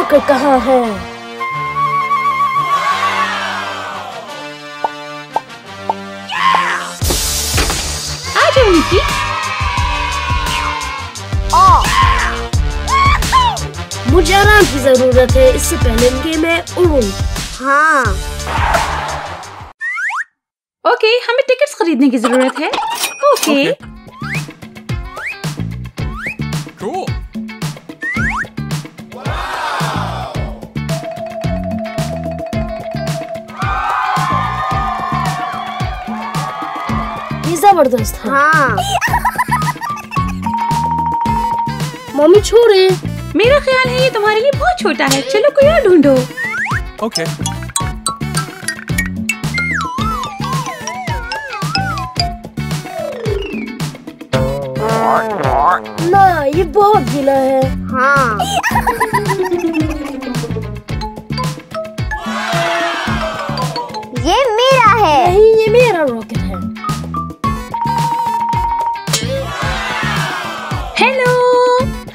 Rocket कहाँ है? आ जाओ निकी। मुझे आराम की जरूरत है, इससे पहले कि मैं उड़ूं। हाँ। ओके, हमें टिकट्स खरीदने की जरूरत है। ओके। Cool. ये जबरदस्त है। हाँ। मम्मी छोड़े। मेरा ख्याल है ये तुम्हारे लिए बहुत छोटा है। चलो कोई और ढूंढो। Okay. ना, ये बहुत गीला है। हाँ। ये मेरा है। नहीं, ये मेरा रॉकेट है। हेलो,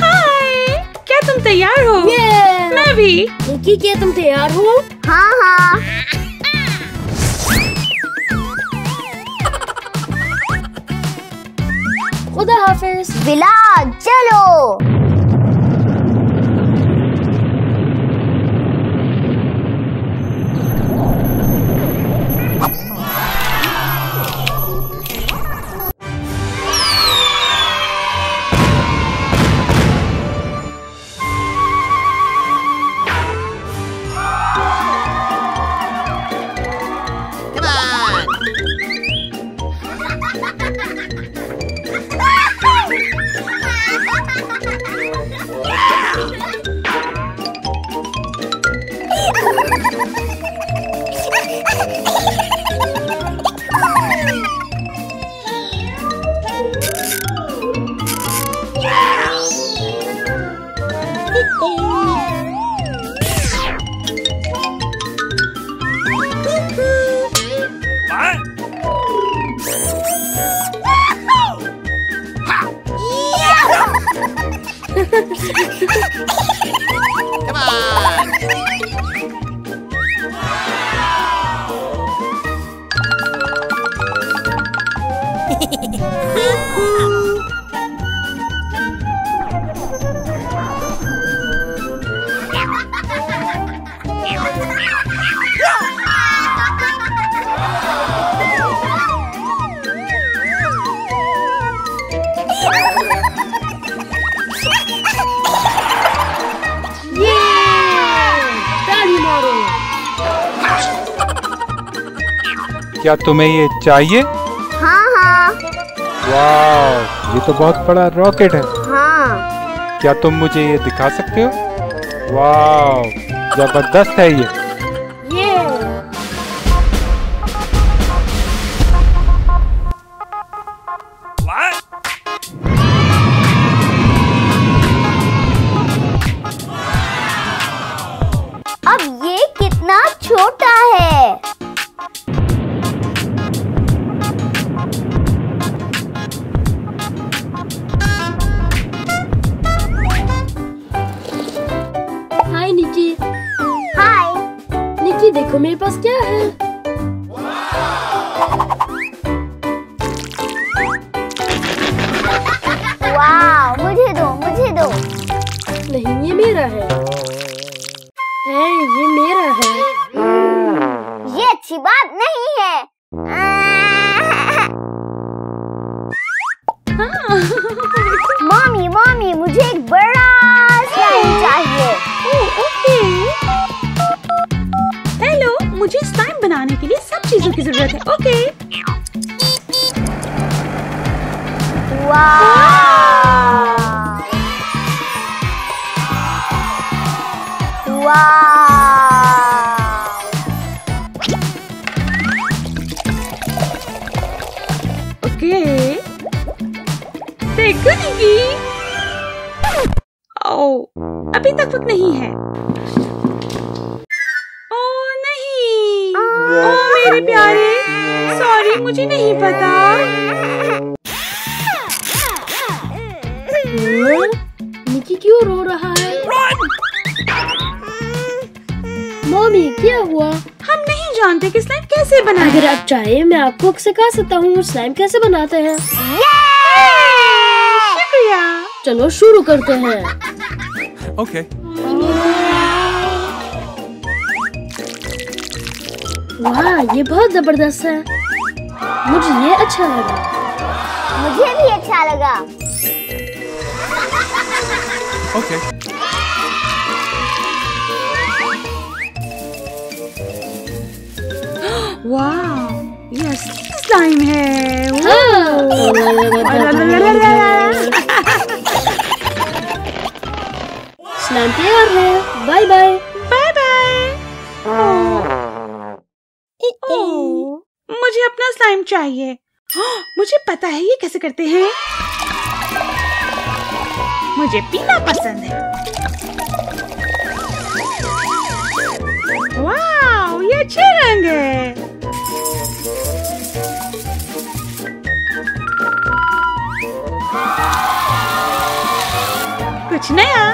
हाय, क्या तुम तैयार हो? मैं भी। निकी, क्या तुम तैयार हो? हाँ हाँ। खुदा हाफिज। बिला, चलो। Come on. क्या तुम्हें ये चाहिए? हाँ हाँ। वाह, ये तो बहुत बड़ा रॉकेट है। हाँ। क्या तुम मुझे ये दिखा सकते हो? वाह, जबरदस्त है ये। अब ये कितना छोटा है। हाय निकी। हाय। निकी, देखो मेरे पास क्या है। वाह, मुझे दो, मुझे दो। नहीं, ये मेरा है। ये मेरा है। ये अच्छी बात नहीं है। मम्मी मम्मी, मुझे एक बड़ा स्लाइम चाहिए। ओके। हेलो, मुझे स्लाइम बनाने के लिए सब चीजों की जरूरत है। ओके। ओके। देखो निकी। अभी तक वक्त नहीं है। नहीं। मेरे प्यारे, सॉरी, मुझे नहीं पता। निकी क्यों रो रहा है? मम्मी क्या हुआ? हम नहीं जानते कि स्लाइम कैसे बनाए। अगर आप चाहे मैं आपको सिखा सकता हूँ स्लाइम कैसे बनाते हैं। शुक्रिया। चलो शुरू करते हैं। Okay. वाह ये बहुत जबरदस्त है। मुझे ये अच्छा लगा। मुझे भी अच्छा लगा। Okay. वाह, ये असली स्लाइम है। स्लाइम तैयार है। Bye bye. Bye bye. मुझे अपना स्लाइम चाहिए। मुझे पता है ये कैसे करते हैं। मुझे पीला पसंद है। वाह, ये अच्छे रंग है। कुछ नया।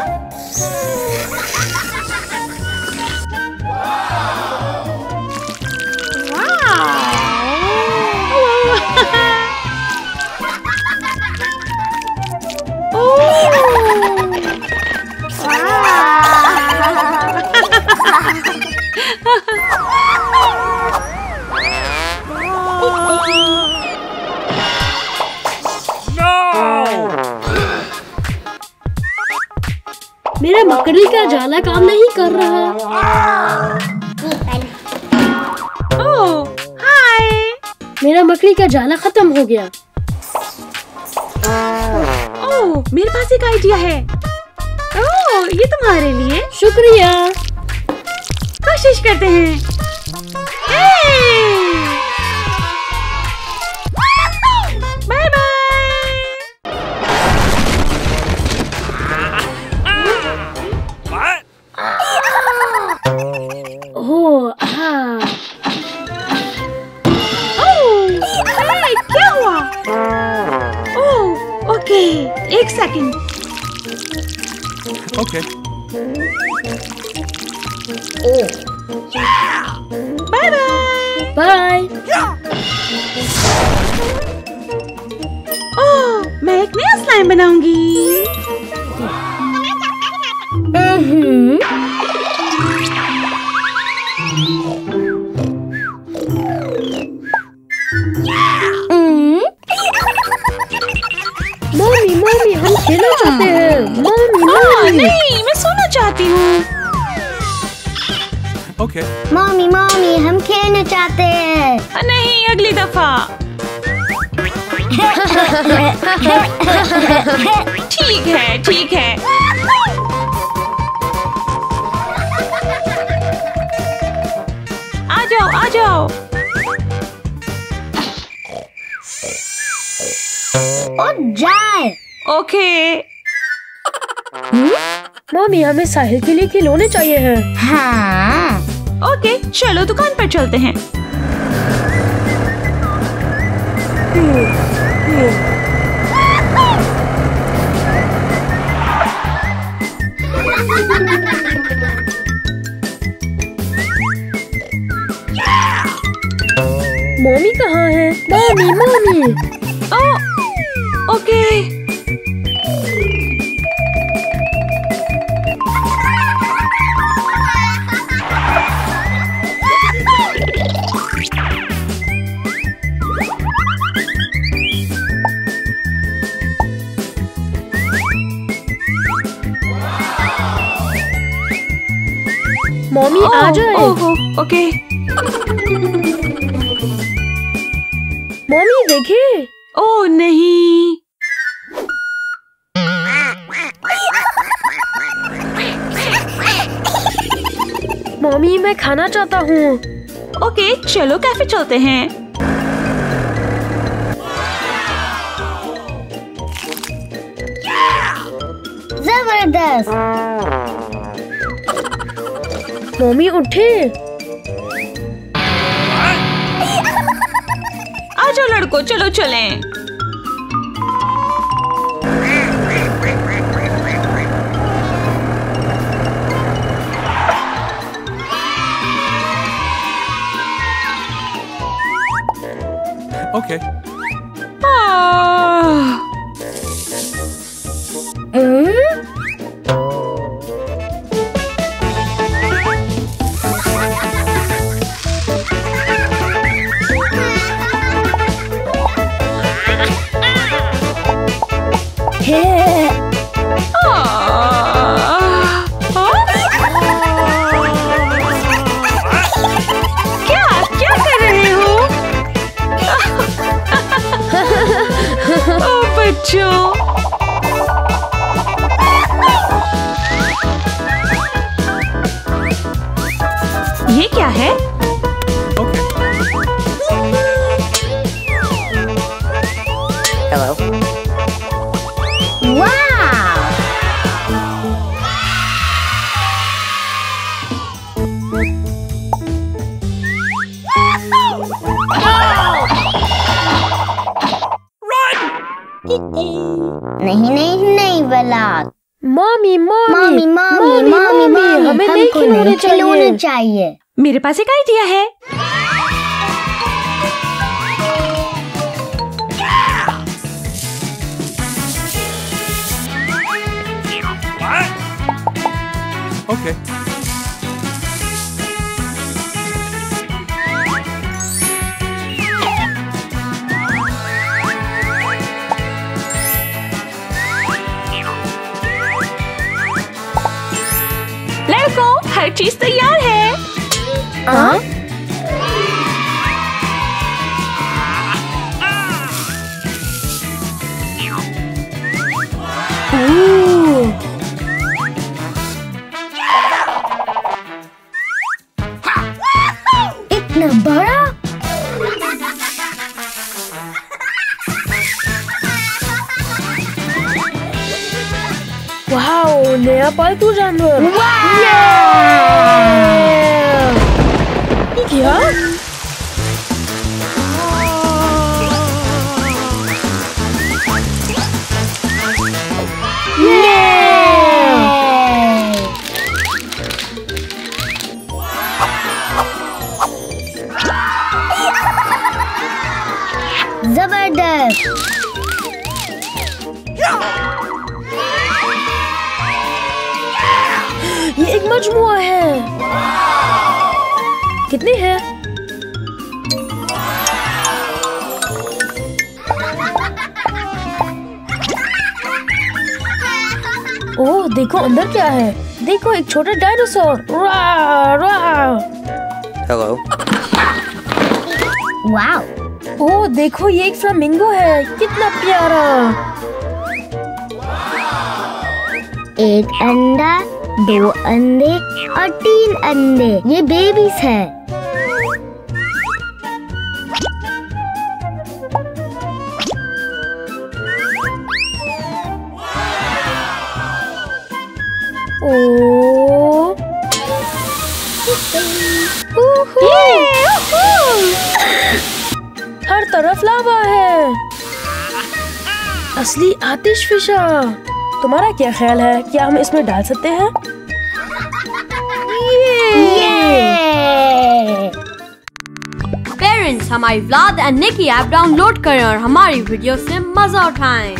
मेरा मकड़ी का जाला काम नहीं कर रहा। ओह, हाय। मेरा मकड़ी का जाला खत्म हो गया। ओह, मेरे पास एक आइडिया है। ओह, ये तुम्हारे लिए। शुक्रिया। कोशिश करते हैं। Bye bye. What? ओह हाँ। ओह, हाय, क्या हुआ? ओह, ओके, एक second. Okay. Bye bye. Bye. Oh, मैं एक नया स्लाइम बनाऊंगी। मम्मी मम्मी हम खेलना चाहते हैं। Mummy mummy. नहीं, मैं सोना चाहती हूँ। Okay. मम्मी मम्मी हम खेलना चाहते हैं। नहीं, अगली दफा। ठीक है, ठीक है। आ जाओ, आ जाओ। और जाए। ओके। मम्मी हमें साहिल के लिए खिलौने चाहिए हैं। हाँ। ओके, चलो दुकान पर चलते हैं। मम्मी कहाँ है? Mummy mummy. Oh, okay. Mummy आ जाए। ओके। मम्मी देखे। ओह नहीं। मम्मी मैं खाना चाहता हूँ। ओके, चलो कैफे चलते हैं। जबरदस्त। मम्मी उठे। आ जाओ लड़को, चलो चलें। Okay. क्या कर रहे हो? ओह बच्चों, ये क्या है? Okay. Hello. Wow. नहीं बलाक। मम्मी मम्मी हमें नहीं खिलौने चाहिए। मेरे पास एक आइडिया है। Okay. लड़कों, हर चीज तैयार है। हाँ? इतना बड़ा? वाओ, नया पालतू जानवर। क्या? जबरदस्त। ये एक मजमुआ है। कितनी है? ओह, देखो अंदर क्या है। देखो, एक छोटा डायनासोर। Hello. वाओ। ओह, देखो, ये एक फ्लामिंगो है। कितना प्यारा। एक अंडा, 2 अंडे और 3 अंडे। ये बेबीज है। ओह, हर तरफ लावा है। असली आतिशफिशा। तुम्हारा क्या ख्याल है? क्या हम इसमें डाल सकते हैं? पेरेंट्स, हमारी Vlad and Niki app download करें और हमारी वीडियो से मजा उठाएं।